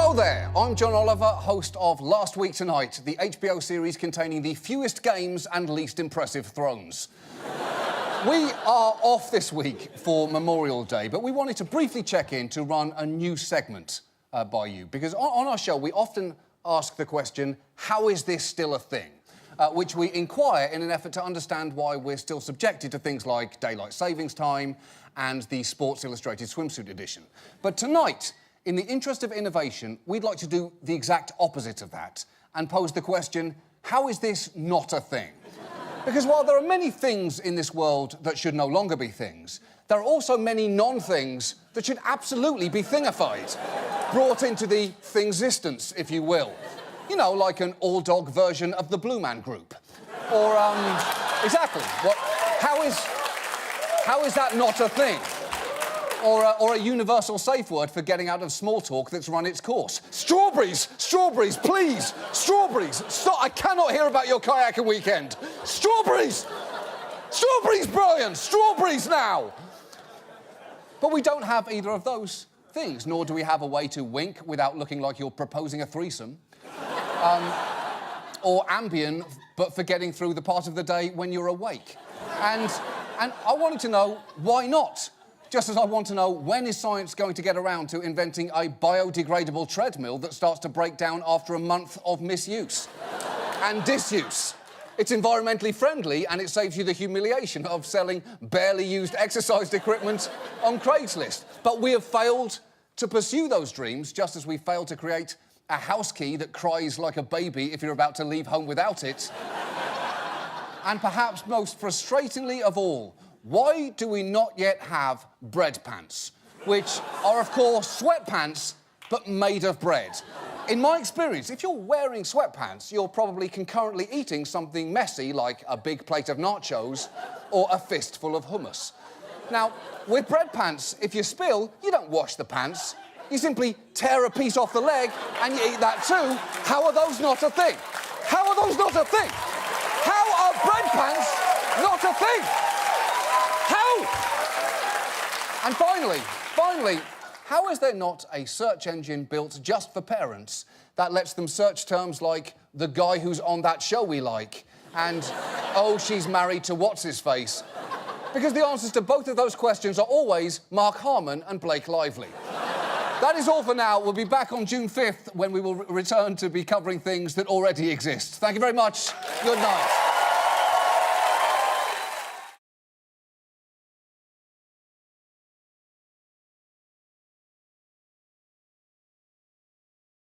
Hello there, I'm John Oliver, host of Last Week Tonight, the HBO series containing the fewest games and least impressive thrones. We are off this week for Memorial Day, but we wanted to briefly check in to run a new segment by you, because on our show we often ask the question, how is this still a thing? Which we inquire in an effort to understand why we're still subjected to things like daylight savings time and the Sports Illustrated swimsuit edition. But tonight, in the interest of innovation, we'd like to do the exact opposite of that and pose the question, how is this not a thing? Because while there are many things in this world that should no longer be things, there are also many non-things that should absolutely be thingified, brought into the thing-sistence, if you will. You know, like an all-dog version of the Blue Man Group. Or, exactly. How is that not a thing? Or a universal safe word for getting out of small talk that's run its course. Strawberries! Strawberries, please! Strawberries! Stop! I cannot hear about your kayaking weekend! Strawberries! Strawberries, brilliant! Strawberries now! But we don't have either of those things, nor do we have a way to wink without looking like you're proposing a threesome. Or Ambien, but for getting through the part of the day when you're awake. And I wanted to know, why not? Just as I want to know, when is science going to get around to inventing a biodegradable treadmill that starts to break down after a month of misuse and disuse? It's environmentally friendly and it saves you the humiliation of selling barely used exercise equipment on Craigslist. But we have failed to pursue those dreams, just as we failed to create a house key that cries like a baby if you're about to leave home without it. And perhaps most frustratingly of all, why do we not yet have bread pants? Which are, of course, sweatpants, but made of bread. In my experience, if you're wearing sweatpants, you're probably concurrently eating something messy like a big plate of nachos or a fistful of hummus. Now, with bread pants, if you spill, you don't wash the pants. You simply tear a piece off the leg and you eat that too. How are those not a thing? How are those not a thing? How are bread pants not a thing? How? And finally, how is there not a search engine built just for parents that lets them search terms like the guy who's on that show we like and oh, she's married to what's-his-face? Because the answers to both of those questions are always Mark Harmon and Blake Lively. That is all for now. We'll be back on June 5th when we will return to be covering things that already exist. Thank you very much. Good night.